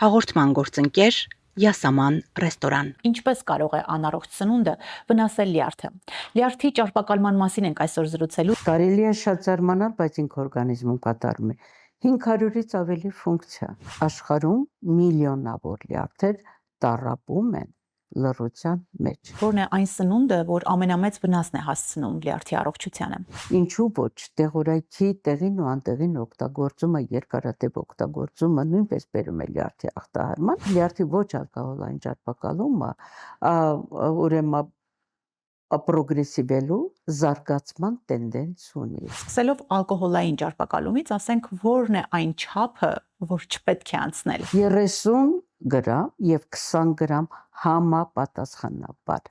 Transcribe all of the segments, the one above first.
Հաղորդման գործընկեր Յասաման ռեստորան։ Ինչպես կարող է անառողջ սնունդը վնասել լյարդը։ Լյարդի ճարպակալման մասին ենք այսօր զրուցելու։ Կարելի է շատ զարմանալ, բայց ինք օրգանիզմում կատարում է 500-ից ավելի ֆունկցիա։ Աշխարհում միլիոնավոր լյարդեր տառապում են լռության մեջ։ Որն է այն սնունդը, որ ամենամեծ վնասն է հասցնում լյարդի առողջությանը։ Ինչու ոչ, տեղորայքի տեղին ու անտեղին օգտագործումը, երկարատև օգտագործումը նույնպես բերում է լյարդի ախտահարման։ Լյարդի ոչ ալկոհոլային ճարպակալումը ուրեմն պրոգրեսիվելու զարգացման տենդենց ունի։ Սկսելով ալկոհոլային ճարպակալումից, ասենք, որն է այն չափը, որ չպետք է անցնել։ 30 գրամ եւ 20 գրամ համապատասխանաբար։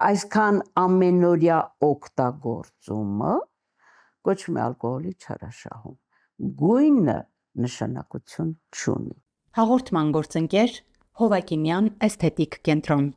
Այսքան ամենօրյա օգտագործումը կոչվում է ալկոհոլի չարաշահում։ Գույնը նշանակություն չունի։ Հաղորդման գործընկեր Հովակիմյան էսթետիկ կենտրոն։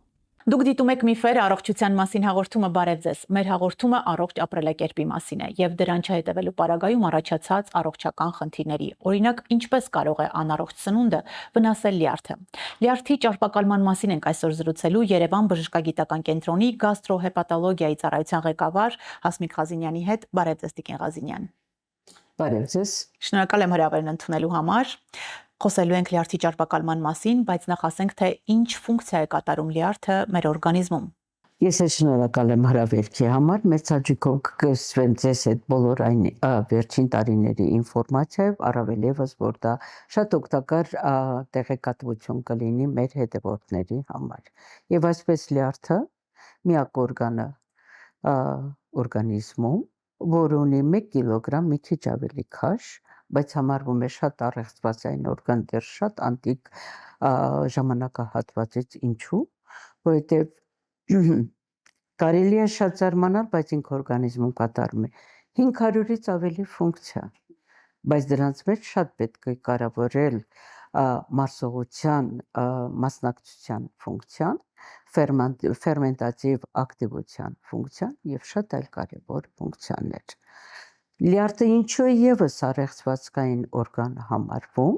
Դուք դիտում եք Միֆեր առողջության մասին հաղորդումը, բարև ձեզ։ Մեր հաղորդումը առողջ ապրելակերպի մասին է եւ դրան չհետևելու պարագայում առաջացած առողջական խնդիրների։ Օրինակ, ինչպես կարող է անառողջ սնունդը վնասել լյարդը։ Լյարդի ճարպակալման մասին ենք այսօր զրուցելու Երևան բժշկագիտական կենտրոնի գաստրոհեպատոլոգիայի ծառայության ղեկավար Հասմիկ Ղազինյանի հետ։ Բարև ձեզ, Տիկին Ղազինյան։ Բարև ձեզ։ Շնորհակալ եմ հրավերն ընդունելու համար։ Խոսելու ենք լյարդի ճարպակալման մասին, բայց նախ ասենք, թե ինչ ֆունկցիա է կատարում լյարդը մեր օրգանիզմում։ Ես շնորհակալ եմ հրավերքի համար։ Մեծ հաճույքով կգրկվեմ ձեզ հետ բոլոր այն վերջին տարիների ինֆորմացիայով, առավել եւս որ դա շատ օգտակար տեղեկատվություն կլինի մեր հետևորդների համար։ Եվ այսպես լյարդը միակ օրգանը օրգանիզմում, որ ունի 1 կիլոգրամ մի քիչ ավելի քաշ, բայց համարվում է շատ առեղծվածային օրգան դեռ շատ անտիկ ժամանակահատվածից, ինչու, որովհետև կարելի է շատ զարմանալ, բայց ինք օրգանիզմում կատարում է 500-ից ավելի ֆունկցիա, բայց դրանց մեջ շատ պետք է կարևորել մարսողության մասնակցության ֆունկցիան, ֆերմենտատիվ ակտիվության ֆունկցիան եւ շատ այլ կարևոր ֆունկցիաներ։ Լյարդը ինչու է եւս առեղծվածքային օրգան համարվում,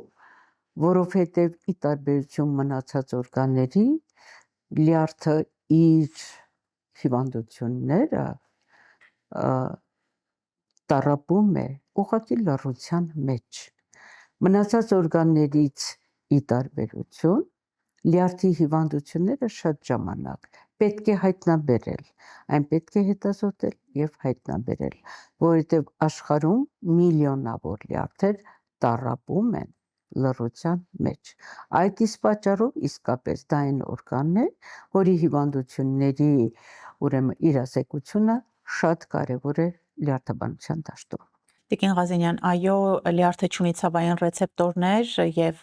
որովհետեւ ի տարբերություն մնացած օրգանների լյարդը իր հիվանդությունները տառապում է ուղղակի լռության մեջ։ Մնացած օրգաններից ի տարբերություն լյարդի հիվանդությունները շատ ժամանակ պետք է հայտնաբերել, այն պետք է հետազոտել եւ հայտնաբերել, որովհետեւ աշխարհում միլիոնավոր լյարդեր տառապում են լռության մեջ։ Այդ իսկ պատճառով իսկապես դա այն օրգանն է, որի հիվանդությունների ուրեմն իրազեկությունը շատ կարևոր է լյարդաբանության դաշտում։ Տիկին Ղազինյան, այո, լյարդը ունի ցավային ռեցեպտորներ եւ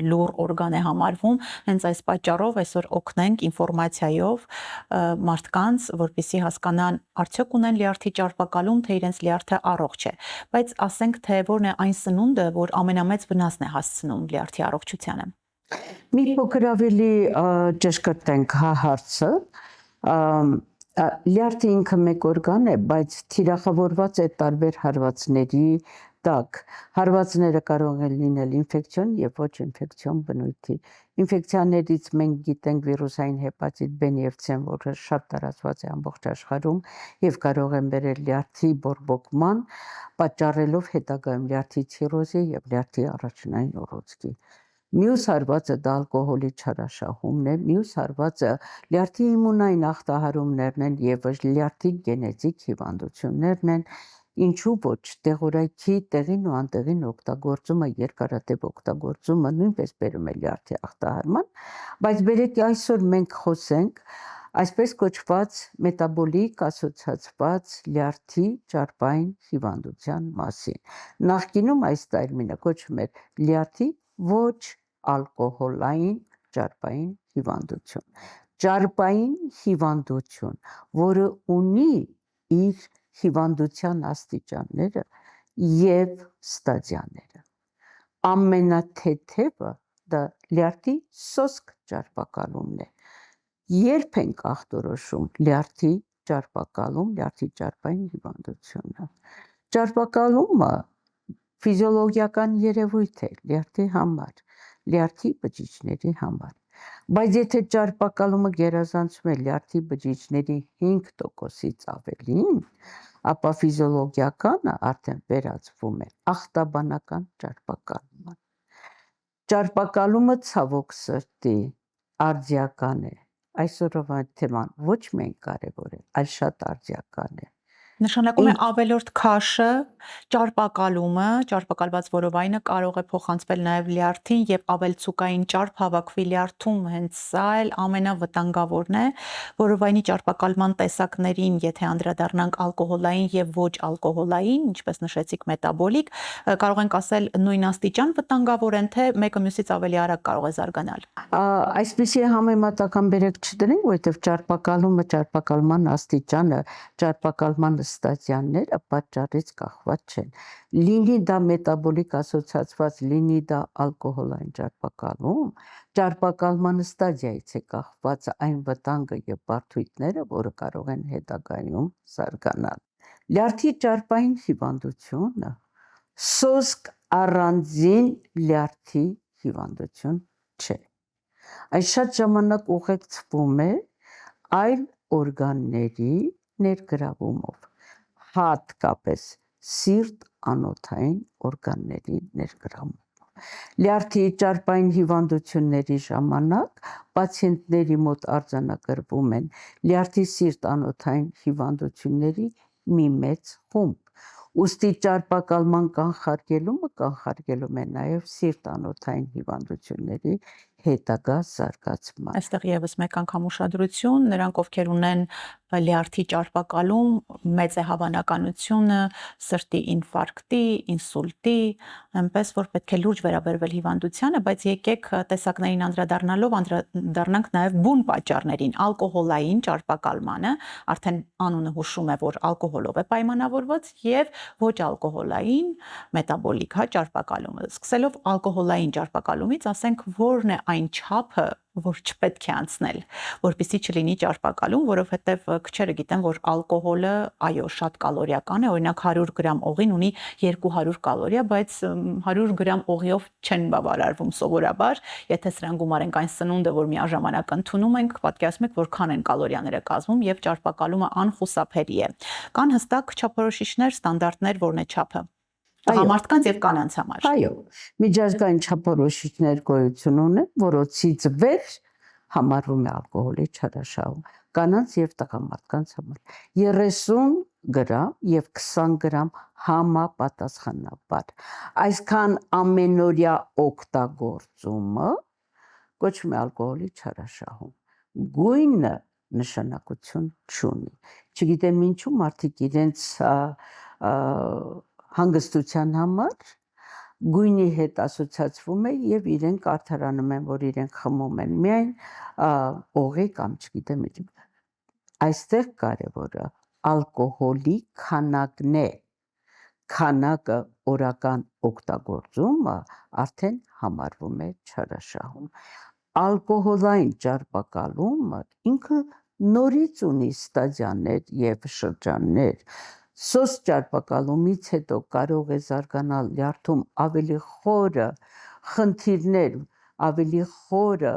լուռ օրգան է համարվում, հենց այս պատճառով այսօր օգնենք ինֆորմացիայով մարդկանց, որպեսզի հասկանան արդյոք ունեն լյարդի ճարպակալում, թե իրենց լյարդը առողջ է, բայց ասենք, թե որն է այն սնունդը, որ ամենամեծ վնասն է հասցնում լյարդի առողջությանը։ Մի փոքր ավելի ճշգրտենք հարցը, լյարդը ինքը մեկ օրգան է, բայց թիրախավորված է տարբեր հարվածների տակ։ Հարվածները կարող են լինել ինֆեկցիոն եւ ոչ ինֆեկցիոն բնույթի։ Ինֆեկցիաներից մենք գիտենք վիրուսային հեպատիտ B-ն եւ C-ն, որը շատ տարածված է ամբողջ աշխարհում եւ կարող են բերել լյարդի բորբոքման, պատճառելով հետագայում լյարդի ցիրոզի եւ լյարդի առաջնային ուռուցքի։ Մյուս հարվածը դա ալկոհոլի չարաշահումն է, մյուս հարվածը լյարդի իմունային ախտահարումներն են եւ լյարդի գենետիկ հիվանդություններն են, ինչու ոչ, տեղորայքի տեղին ու անտեղին օգտագործումը, երկարատև օգտագործումը նույնպես բերում է լյարդի ախտահարման, բայց բերեք այսօր մենք խոսենք այսպես կոչված մետաբոլիկ ասոցիացված լյարդի ճարպային հիվանդության մասին։ Նախկինում այս տերմինը կոչվում էր լյարդի ոչ ալկոհոլային ճարպային հիվանդություն։ Ճարպային հիվանդություն, որը ունի իր հիվանդության աստիճանները եւ ստադիաները։ Ամենաթեթևը դա լյարդի սոսկ ճարպակալումն է։ Երբ ենք ախտորոշում լյարդի ճարպակալում, լյարդի ճարպային հիվանդությունը։ Ճարպակալումը ֆիզիոլոգիական երևույթ է լյարդի համար։ լյարդի բջիջների համար։ Բայց եթե ճարպակալումը գերազանցում է լյարդի բջիջների 5%-ից ավելին, ապա ֆիզիոլոգիականը արդեն վերածվում է ախտաբանական ճարպակալման։ Ճարպակալումը ցավոք սրտի արդիական է։ Այսօրվա թեման ոչ միայն կարևոր է, այլ շատ արդիական է։ Նշանակում է ավելորդ քաշը, ճարպակալումը, ճարպակալված որովայնը կարող է փոխանցվել նաև լյարդին եւ ավելցուկային ճարպ հավաքվի լյարդում, հենց սա էլ ամենավտանգավորն է։ Որովայնի ճարպակալման տեսակներին, եթե անդրադառնանք ալկոհոլային եւ ոչ ալկոհոլային, ինչպես նշեցիք մետաբոլիկ, կարող ենք ասել նույն աստիճան վտանգավոր են, թե մեկը մյուսից ավելի արագ կարող է զարգանալ։ Այսպեսի համեմատական բերեք չդնենք, որովհետև ճարպակալումը, ճարպակալման աստիճանը, ճարպակալման ստադիաները պատճառից կախված չեն։ Լինի դա մետաբոլիկ ասոցիացված, լինի դա ալկոհոլային ճարպակալում, ճարպակալման ստադիայից է կախված այն վտանգը եւ բարդույթները, որը կարող են հետագայում զարգանալ։ Լյարդի ճարպային հիվանդությունը սոսկ առանձին լյարդի հիվանդություն չէ։ Այս շատ ժամանակ ուղեկցվում է այլ օրգանների ներգրավումով, հատկապես սիրտ անոթային օրգանների ներգրավումով։ Լյարդի ճարպային հիվանդությունների ժամանակ պացիենտների մոտ արձանագրվում են լյարդի սիրտ անոթային հիվանդությունների մի մեծ խումբ։ Ուստի ճարպակալման կանխարգելում է նաև սիրտ անոթային հիվանդությունների հետագա զարգացման։ Այստեղ եւս մեկ անգամ ուշադրություն, նրանք ովքեր ունեն լյարդի ճարպակալում, մեծ է հավանականությունը սրտի ինֆարկտի, ինսուլտի, այնպես որ պետք է լուրջ վերաբերվել հիվանդությանը, բայց եկեք տեսակներին անդրադառնալով անդրադառնանք նաև բուն պատճառներին, ալկոհոլային ճարպակալմանը, արդեն անունը հուշում է, որ ալկոհոլով է պայմանավորված եւ ոչ ալկոհոլային մետաբոլիկ ճարպակալումը։ Սկսելով ալկոհոլային ճարպակալումից, ասենք որն է այն չափը, որ չպետք է անցնել, որպեսզի չլինի ճարպակալում, որովհետև քչերը գիտեն, որ ալկոհոլը, այո, շատ կալորիական է, օրինակ 100 գրամ օղին ունի 200 կալորիա, բայց 100 գրամ օղիով չեն բավարարվում սովորաբար, եթե սրան գումարենք այն սնունդը, որ միաժամանակ ընդունում ենք, պատկերացնում եք, որքան են կալորիաները կազմում եւ ճարպակալումը անխուսափելի է։ Կան հստակ չափորոշիչներ, ստանդարտներ, որն է չափը տղամարդկանց եւ կանանց համար։ Այո, միջազգային չափորոշիչներ գոյություն ունեն, որոնցից 6 համարվում է ալկոհոլի չարաշահում, կանանց եւ տղամարդկանց համար 30 գրամ եւ 20 գրամ համապատասխանաբար։ Այսքան ամենօրյա օգտագործումը կոչվում է ալկոհոլի չարաշահում։ Գույնը նշանակություն չունի։ Չգիտեմ ինչու մարդիկ իրենց հանգստության համար գույնի հետ ասոցիացվում է եւ իրենք արդարանում են, որ իրենք խմում են միայն օղի կամ չգիտեմ ինչ։ Այստեղ կարևորը ալկոհոլի քանակն է։ Քանակը օրական օգտագործումը արդեն համարվում է չարաշահում։ Ալկոհոլային ճարպակալումը ինքը նորից ունի ստադիաներ եւ շրջաններ։ Սոս ճարպակալումից հետո կարող է զարգանալ լյարդում ավելի խորը խնդիրներ, ավելի խորը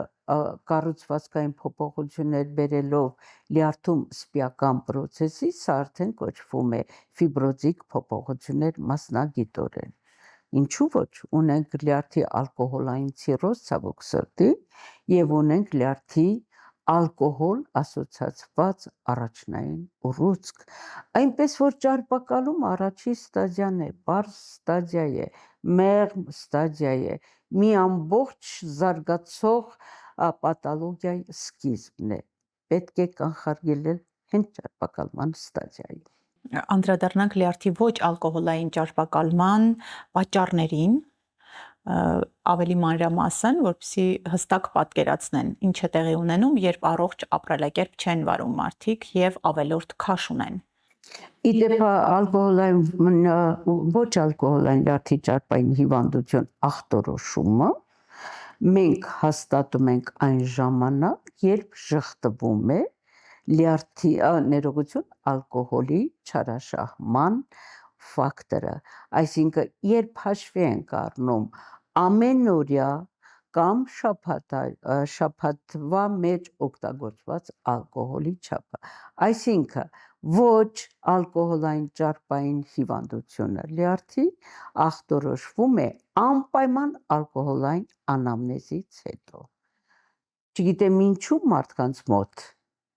կառուցվածքային փոփոխություններ բերելով լյարդում սպիական process-ի, սա արդեն կոչվում է ֆիբրոզիկ փոփոխություններ մասնագիտորեն։ Ինչու ոչ, ունենք լյարդի ալկոհոլային ցիրոզ, ցավոք սրտի, եւ ունենք լյարդի ալկոհոլ ասոցիացված առաջնային ուռուցք, այնպես որ ճարպակալում առաջի ստադիան է, բարձ ստադիա է, մեղմ ստադիա է, մի ամբողջ զարգացող պաթոլոգիայի սկիզբն է, պետք է կանխարգելել հենց ճարպակալման ստադիայում։ Անդրադառնանք լյարդի ոչ ալկոհոլային ճարպակալման պատճառներին, ավելի մանրամասն, որպեսզի հստակ պատկերացնեն ինչ է տեղի ունենում, երբ առողջ ապրելակերպ չեն վարում մարդիկ եւ ավելորդ քաշ ունեն։ Իդեպ ալկոհոլային ոչ ալկոհոլային լյարդի ճարպային հիվանդություն ախտորոշումը մենք հաստատում ենք այն ժամանակ, երբ շղթվում է լյարդի ներողություն ալկոհոլի չարաշահման ֆակտորը, այսինքն երբ հաշվի ենք առնում ամենօրյա կամ շաբաթվա մեջ օգտագործված ալկոհոլի չափը։ Այսինքն ոչ ալկոհոլային ճարպային հիվանդությունը լյարդի ախտորոշվում է անպայման ալկոհոլային անամնեզից հետո։ Չգիտեմ ինչու մարդկանց մոտ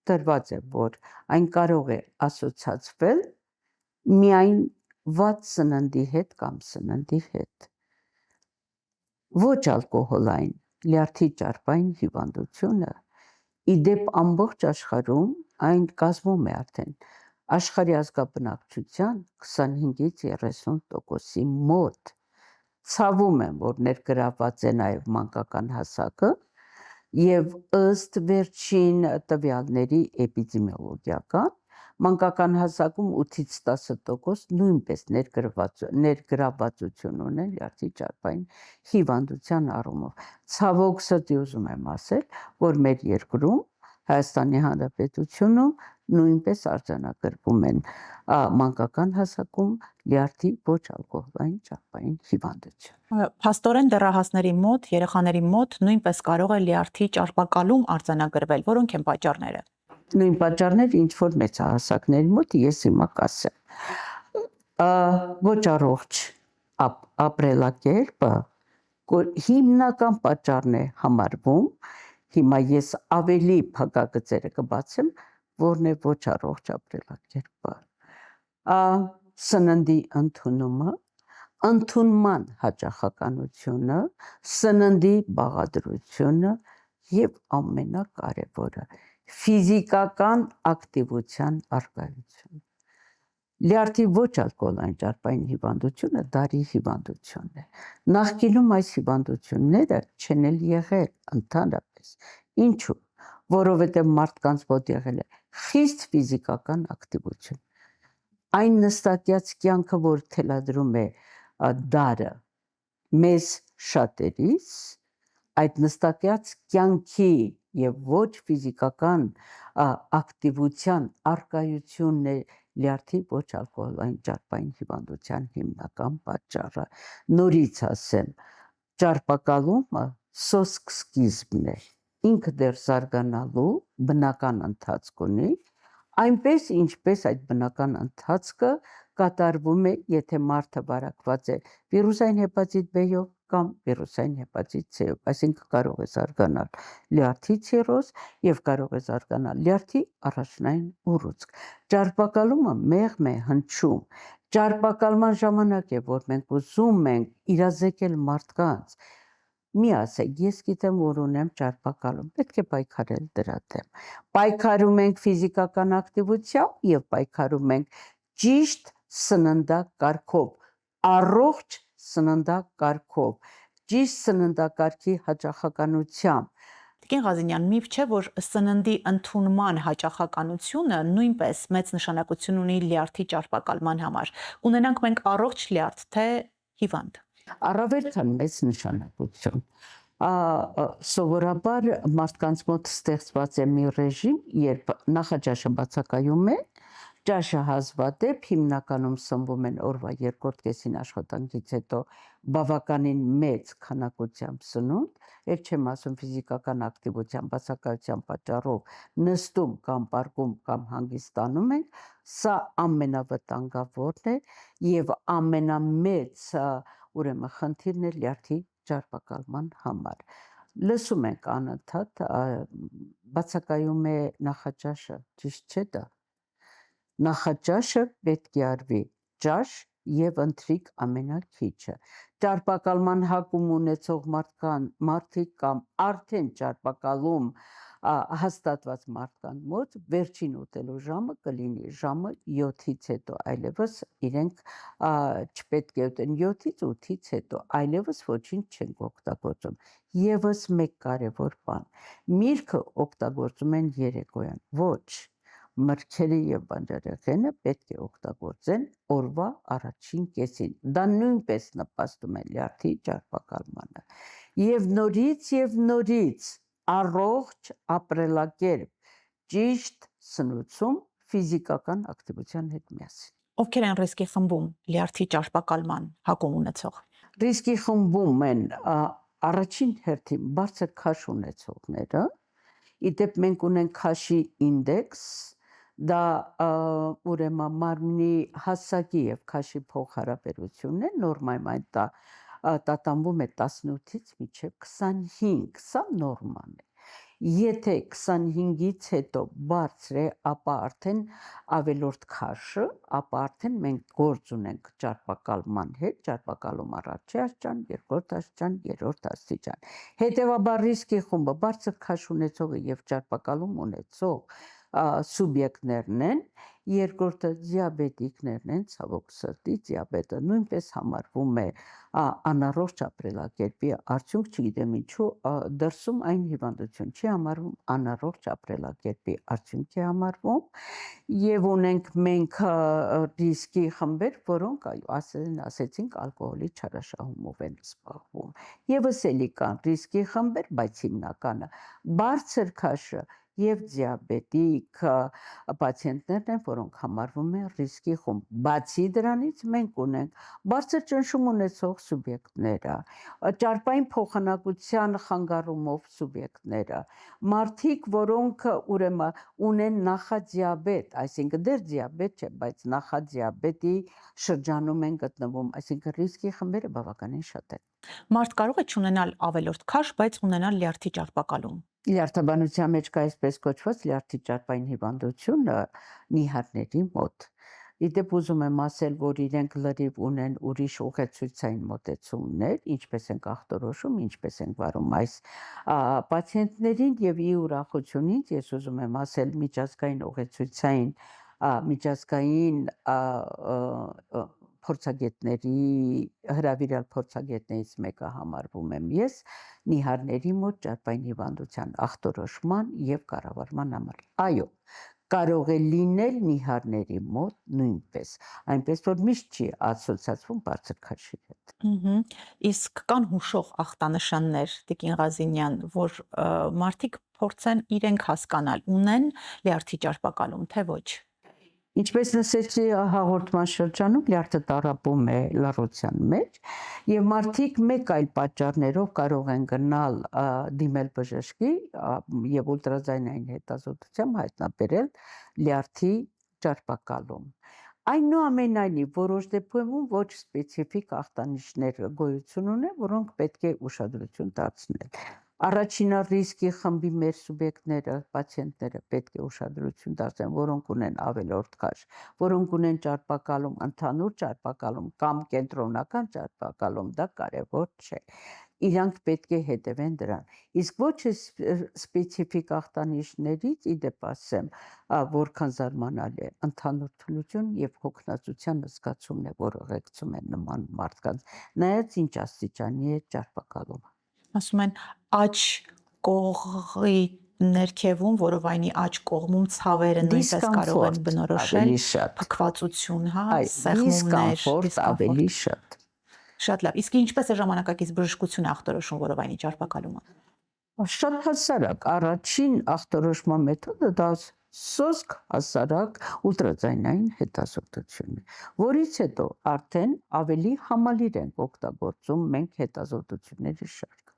տրված է, որ այն կարող է ասոցացվել միայն վատ սննդի հետ կամ սննդի հետ։ Ոչ ալկոհոլային լյարդի ճարպային հիվանդությունը իդեպ ամբողջ աշխարհում այն կազմում է արդեն աշխարհի ազգաբնակչության 25-ից 30%-ի մոտ։ Ցավում եմ, որ ներգրավված է նաև մանկական հասակը եւ ըստ վերջին տվյալների էպիդեմիոլոգիական մանկական հասակում 8-ից 10% նույնպես ներգրավվածություն ունեն լյարդի ճարպային հիվանդության առումով։ Ցավոք սրտի ուզում եմ ասել, որ մեր երկրում Հայաստանի Հանրապետությունում նույնպես արձանագրվում են մանկական հասակում լյարդի ոչ ալկոհոլային ճարպային հիվանդություն։ Փաստորեն դեռահասների մոտ, երեխաների մոտ նույնպես կարող է լյարդի ճարպակալում արձանագրվել, որոնք են պատճառները։ Նույն պատճառներ ինչ որ մեծահասակների մոտ ես հիմա կասեմ։ Ոչ առողջ ապրելակերպը հիմնական պատճառն է համարվում, հիմա ես ավելի փակագծերը կբացեմ, որն է ոչ առողջ ապրելակերպը։ Սննդի ընդունումը, ընդունման հաճախականությունը, սննդի բաղադրությունը եւ ամենակարևորը ֆիզիկական ակտիվության առկայություն։ Լյարդի ոչ ալկոհոլային ճարպային հիվանդությունը դարի հիվանդություն է։ Նախկինում այս հիվանդությունները չեն էլ եղել ընդհանրապես։ Ինչու՞։ Որովհետև մարդկանց մոտ եղել է խիստ ֆիզիկական ակտիվություն։ Այն նստակյաց կյանքը, որ թելադրում է դարը մեզ շատերիս, այդ նստակյաց կյանքի եւ ոչ ֆիզիկական ակտիվության առկայությունն է լյարդի ոչ ալկոհոլային ճարպային հիվանդության հիմնական պատճառը։ Նորից ասեմ, ճարպակալումը սոսկ սկիզբն է, ինքը դեռ զարգանալու բնական ընթացք ունի, այնպես ինչպես այդ բնական ընթացքը կատարվում է, եթե մարդը վարակված է վիրուսային հեպատիտ B-ով կամ վիրուսային հեպատիտ C-ով, այսինքն կարող է զարգանալ լյարդի ցիրոզ եւ կարող է զարգանալ լյարդի առաջնային ուռուցք։ Ճարպակալումը մեղմ է հնչում։ Ճարպակալման ժամանակ է, որ մենք ուզում ենք իրազեկել մարդկանց։ Մի ասեք, ես գիտեմ, որ ունեմ ճարպակալում, պետք է պայքարել դրա դեմ։ Պայքարում ենք ֆիզիկական ակտիվությամբ եւ պայքարում ենք ճիշտ սննդակարգով, առողջ սննդակարգով, ճիշտ սննդակարգի հաճախականությամբ։ Տիկին Ղազինյան, միֆ չէ, որ սննդի ընդունման հաճախականությունը նույնպես մեծ նշանակություն ունի լյարդի ճարպակալման համար։ Ունենանք մենք առողջ լյարդ, թե հիվանդ։ Առավել քան մեծ նշանակություն։ Սովորաբար մարդկանց մոտ ստեղծված է մի ռեժիմ, երբ նախաճաշը բացակայում է, ճաշը հազվադեպ հիմնականում սնվում են օրվա երկրորդ կեսին աշխատանքից հետո բավականին մեծ քանակությամբ սնունդ, էլ չեմ ասում ֆիզիկական ակտիվության բացակայության պատճառով նստում կամ պարկում կամ հանգստանում ենք, սա ամենավտանգավորն է եւ ամենամեծ ուրեմն խնդիրն է լյարդի ճարպակալման համար։ Լսում ենք անընդհատ բացակայում է նախաճաշը, ճիշտ չէ դա։ Նախաճաշը պետք է արվի ճաշ եւ ընթրիք ամենակիչը։ Ճարպակալման հակում ունեցող մարդիկ կամ արդեն ճարպակալում հաստատված մարդկանց մոտ վերջին ուտելու ժամը կլինի ժամը 7-ից հետո, այլևս իրենք չպետք է ուտեն 7-ից 8-ից հետո, այլևս ոչինչ չենք օգտագործում։ Եվս մեկ կարևոր բան, միրգը օգտագործում են երեկոյան, ոչ, մրգերը եւ բանջարեղենը պետք է օգտագործեն օրվա առաջին կեսին։ Դա նույնպես նպաստում է լյարդի ճարպակալմանը։ Եվ նորից առողջ ապրելակերպ, ճիշտ սնուցում ֆիզիկական ակտիվության հետ միասին։ Ովքեր են ռիսկի խմբում լյարդի ճարպակալման հակում ունեցող։ Ռիսկի խմբում են առաջին հերթին բարձր քաշ ունեցողները, իդեպ մենք ունենք քաշի ինդեքս, դա ուրեմն մարմնի հասակի եւ քաշի փոխհարաբերությունն է, նորմայում այն տատանվում է 18-ից մինչև 25, սա նորման է։ Եթե 25-ից հետո բարձր է, ապա արդեն ավելորդ քաշը, ապա արդեն մենք գործ ունենք ճարպակալման հետ, ճարպակալում առաջի աստիճան, երկրորդ աստիճան, երրորդ աստիճան։ Հետևաբար ռիսկի խումբը բարձր քաշ ունեցողը եւ ճարպակալում ունեցող սուբյեկտներն են, երկրորդը դիաբետիկներն են, ցավոք սրտի դիաբետը նույնպես համարվում է անառողջ ապրելակերպի արդյունք, չգիտեմ ինչու դրսում այն հիվանդություն չի համարվում, անառողջ ապրելակերպի արդյունք է համարվում, եւ ունենք մենք ռիսկի խմբեր, որոնք ասեցինք ալկոհոլի չարաշահումով են զբաղվում։ Եվս էլի կան ռիսկի խմբեր, բայց հիմնականը բարձր քաշը եւ դիաբետիկ պացիենտներն են, որոնք համարվում են ռիսկի խումբ։ Բացի դրանից մենք ունենք բարձր ճնշում ունեցող սուբյեկտները, ճարպային փոխանակության խանգարումով սուբյեկտները, մարդիկ, որոնք ուրեմն ունեն նախադիաբետ, այսինքն դեռ դիաբետ չէ, բայց նախադիաբետի շրջանում են գտնվում, այսինքն ռիսկի խմբերը բավականին շատ են։ Մարդ կարող է չունենալ ավելորդ քաշ, բայց ունենալ լյարդի ճարպակալում։ Լյարդաբանության մեջ կա այսպես կոչված լյարդի ճարպային հիվանդությունը նիհարների մոտ։ Իդեպ ուզում եմ ասել, որ իրենք լրիվ ունեն ուրիշ ուղեցույցային մոտեցումներ, ինչպես են ախտորոշում, ինչպես են վարում այս պացիենտներին եւ ի ուրախությունից ես ուզում եմ ասել միջազգային ուղեցույցային միջազգային փորձագետների հրավիրյալ փորձագետներից մեկը համարվում եմ ես նիհարների մոտ ճարպային հիվանդության ախտորոշման եւ կառավարման համար։ Այո, կարող է լինել նիհարների մոտ նույնպես, այնպես որ միշտ չի ասոցացվում բարձր քաշի հետ։ Իսկ կան հուշող ախտանշաններ, Տիկին Ղազինյան, որ մարդիկ փորձեն իրենք հասկանալ, ունեն լյարդի ճարպակալում, թե ոչ։ Ինչպես նշեցի հաղորդման շրջանում, լյարդը տառապում է լռության մեջ եւ մարդիկ մեկ այլ պատճառներով կարող են գնալ դիմել բժշկի եւ ուլտրաձայնային հետազոտությամբ հայտնաբերել լյարդի ճարպակալում։ Այնուամենայնիվ, որոշ դեպքերում ոչ սպეციფიկ ախտանիշներ գոյություն ունեն, որոնք պետք է ուշադրություն դարձնել։ Առաջինը ռիսկի խմբի մեր սուբյեկտները, պացիենտները պետք է ուշադրություն դարձնեն, որոնք ունեն ավելորդ քաշ, որոնք ունեն ճարպակալում, ընդհանուր ճարպակալում կամ կենտրոնական ճարպակալում, դա կարևոր չէ։ Իրանք պետք է հետևեն դրան։ Իսկ ոչ սպეციფიկ ախտանիշներից իդեպ ասեմ, որքան զարմանալի է, ընդհանուր թուլություն եւ հոգնածության զգացումն է, որը ուղեկցում է նման մարդկանց, նայած ինչ աստիճանի է ճարպակալումը։ Ասում են աջ կողի ներքևում, որովայնի աջ կողմում ցավերը նույնպես կարող են բնորոշել փքվածություն, հա, սեղմումներ, դիսկոմֆորտ ավելի շատ։ Շատ լավ։ Իսկ ինչպես է ժամանակակից բժշկությունը ախտորոշում որովայնի ճարպակալումը։ Շատ հասարակ առաջին ախտորոշման մեթոդը դա սոսկ հասարակ ուլտրաձայնային հետազոտությունն է, որից հետո արդեն ավելի համալիր ենք օգտագործում մենք հետազոտությունների շարք։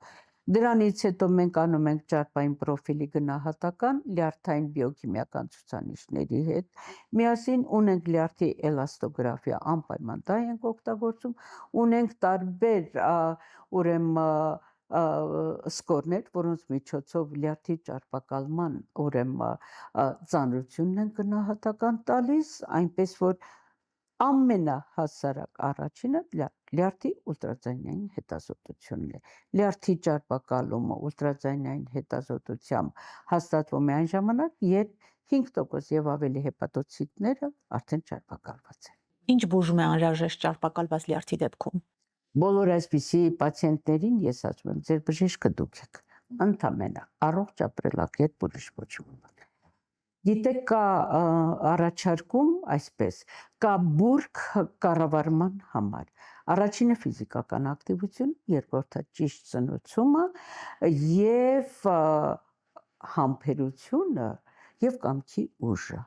Դրանից հետո մենք անում ենք ճարպային պրոֆիլի գնահատական լյարդային բիոքիմիական ցուցանիշների հետ, միասին ունենք լյարդի էլաստոգրաֆիա, անպայման դա ենք օգտագործում, ունենք տարբեր ուրեմն սկորներ, որոնց միջոցով լյարդի ճարպակալման ծանրությունն են գնահատական տալիս, այնպես որ ամենահասարակ առաջինը լյարդի ուլտրաձայնային հետազոտությունն է։ Լյարդի ճարպակալումը ուլտրաձայնային հետազոտությամբ հաստատվում է այն ժամանակ, երբ 5% եւ ավելի հեպատոցիտները արդեն ճարպակալված են։ Ինչ բուժում է անհրաժեշտ ճարպակալված լյարդի դեպքում։ Բոլոր այսպիսի պացիենտներին ես ասում եմ, ձեր բժիշկը դուք եք, ընդամենը առողջ ապրելակերպ ուրիշ ոչ ոք։ Գիտեք, կա առաջարկում այսպես, կա բուրգ կառավարման համար։ Առաջինը ֆիզիկական ակտիվություն, երկրորդը ճիշտ ծնուցումը եւ համբերությունը եւ կամքի ուժը։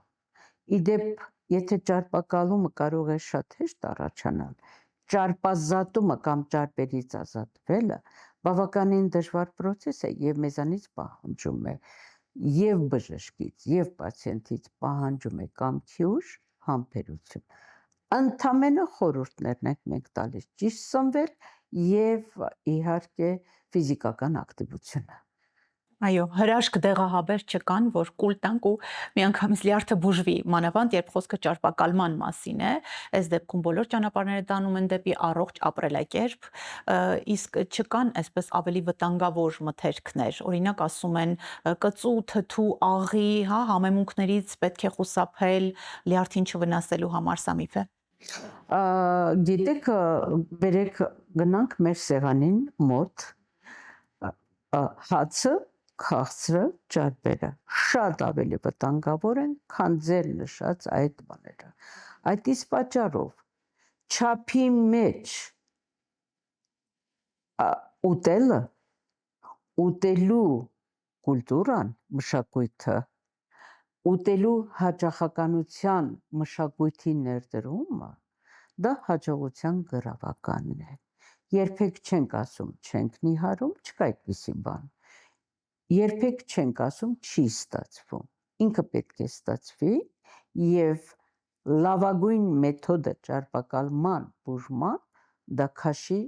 Իդեպ, եթե ճարպակալումը կարող է շատ հեշտ առաջանալ, ճարպազատումը կամ ճարպերից ազատվելը բավականին դժվար process է եւ մեզանից պահանջում է եւ բժշկից եւ պացիենտից պահանջում է կամքի ուժ, համբերություն։ Ընդամենը խորհուրդներն ենք մենք տալիս ճիշտ սնվել եւ իհարկե ֆիզիկական ակտիվությունը։ Այո, հրաշք դեղահաբեր չկան, որ կուլ տանք ու միանգամից լյարդը բուժվի, մանավանդ երբ խոսքը ճարպակալման մասին է, այս դեպքում բոլոր ճանապարհները տանում են դեպի առողջ ապրելակերպ, իսկ չկան այսպես ավելի վտանգավոր մթերքներ։ Օրինակ ասում են կծու, թթու, աղի, հա, համեմունքներից պետք է խուսափել լյարդին չվնասելու համար, սա միֆ է։ Գիտեք, բերեք գնանք մեր սեղանին մոտ հացը քաղցրը, ճարպերը շատ ավելի վտանգավոր են, քան ձեր նշած այդ բաները։ Այդ իսկ պատճառով չափի մեջ ուտելը, ուտելու կուլտուրան, մշակույթը, ուտելու հաճախականության մշակույթի ներդրումը, դա հաջողության գրավականն է։ Երբեք չենք ասում, չենք նիհարում, չկա այդպիսի բան։ Երբեք չենք ասում չի ստացվում, ինքը պետք է ստացվի եւ լավագույն մեթոդը ճարպակալման բուժման դա քաշի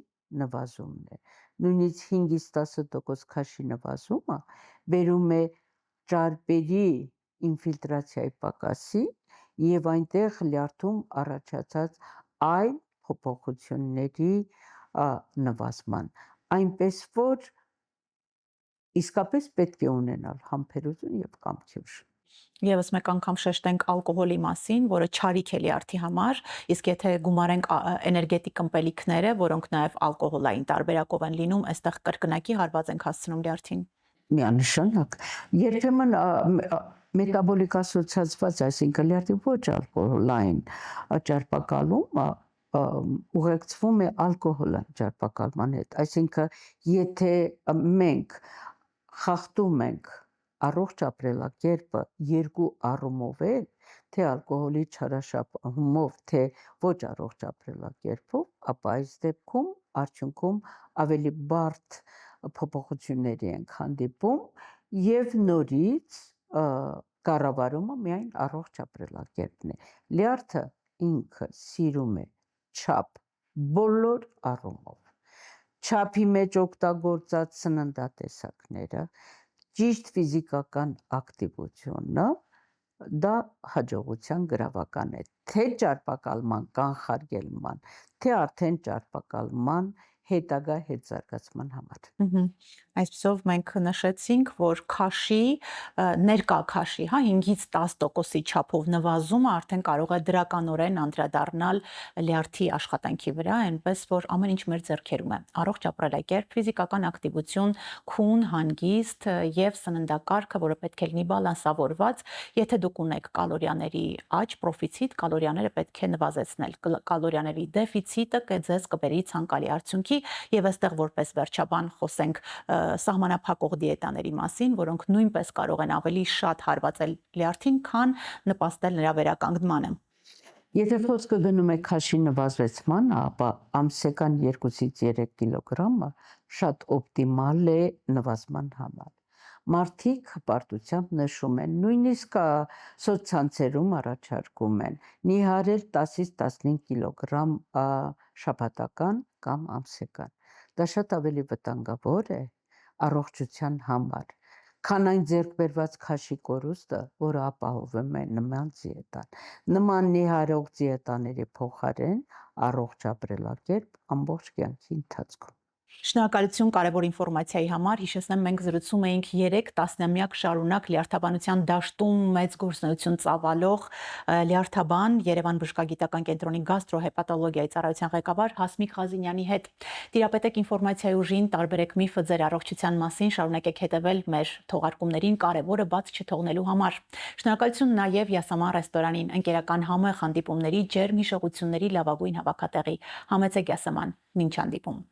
նվազումն է։ Նույնիսկ 5-ից 10% քաշի նվազումը բերում է ճարպերի ինֆիլտրացիայի պակասի եւ այնտեղ լյարդում առաջացած այլ փոփոխությունների նվազման, այնպես որ իսկապես պետք է ունենալ համբերություն եւ կամքի ուժ։ Եվս մեկ անգամ շեշտենք ալկոհոլի մասին, որը չարիք է լյարդի համար, իսկ եթե գումարենք էներգետիկ ըմպելիքները, որոնք նաեւ ալկոհոլային տարբերակով են լինում, այստեղ կրկնակի հարված ենք հասցնում լյարդին։ Միանշանակ։ Երբեմն մետաբոլիկ ասոցիացված, այսինքն լյարդի ոչ ալկոհոլային ճարպակալումը ուղեկցվում է ալկոհոլային ճարպակալման հետ, այսինքն եթե մենք խախտում ենք առողջ ապրելակերպը երկու առումով էլ, թե ալկոհոլի չարաշահումով, թե ոչ առողջ ապրելակերպով, ապա այս դեպքում արդյունքում ավելի բարդ փոփոխությունների ենք հանդիպում եւ նորից կառավարումը միայն առողջ ապրելակերպն է։ Լյարդը ինքը սիրում է չափ բոլոր առումով։ Չափի մեջ օգտագործած սննդատեսակները, ճիշտ ֆիզիկական ակտիվությունը, դա հաջողության գրավական է, թե ճարպակալման կանխարգելման, թե արդեն ճարպակալման հետագա հետզարգացման համար։ Այսպեսով մենք նշեցինք, որ քաշի, ներկա քաշի, հա, 5-ից 10%-ի չափով նվազումը արդեն կարող է դրականորեն անդրադառնալ լյարդի աշխատանքի վրա, այնպես որ ամեն ինչ մեր ձեռքերում է։ Առողջ ապրելակերպ, ֆիզիկական ակտիվություն, քուն, հանգիստ եւ սննդակարգը, որը պետք է լինի բալանսավորված, եթե դուք ունեք կալորիաների աճ, պրոֆիցիտ, կալորիաները պետք է նվազեցնել։ Կալորիաների դեֆիցիտը կձեզ կբերի ցանկալի արդյունքի եւ այստեղ որպես վերջաբան խոսենք սահմանափակող դիետաների մասին, որոնք նույնպես կարող են ավելի շատ հարվածել լյարդին, քան նպաստել նրա վերականգնմանը։ Եթե խոսքը գնում է քաշի նվազեցման, ապա ամսական 2-ից 3 կիլոգրամը շատ օպտիմալ է նվազման համար։ Մարդիկ հպարտությամբ նշում են, նույնիսկ սոցցանցերում առաջարկում են նիհարել 10-ից 15 կիլոգրամ շաբաթական կամ ամսական։ Դա շատ ավելի վտանգավոր է առողջության համար, քան այն ձեռք բերված քաշի կորուստը, որը ապահովում է նման դիետան։ Նման նիհարող դիետաների փոխարեն առողջ ապրելակերպ ամբողջ կյանքի ընթացքում։ Շնորհակալություն կարևոր ինֆորմացիայի համար։ Հիշեցնեմ, մենք զրուցում էինք 3 տասնամյակ շարունակ լյարդաբանության դաշտում մեծ գործունեություն ծավալող լյարդաբան Երևան բժշկագիտական կենտրոնի գաստրոհեպատոլոգիայի ծառայության ղեկավար Հասմիկ Ղազինյանի հետ։ Տիրապետեք ինֆորմացիայի ուժին, տարբերեք միֆը ձեր առողջության մասին, շարունակեք հետևել մեր թողարկումներին, կարևորը բաց չթողնելու համար։ Շնորհակալություն նաև Յասաման ռեստորանին, ընկերական համեղ հանդիպումների, ջերմ հիշողությունների լավագույն հավաքատեղի։ Համեցեք Յասաման, մինչ հանդիպում։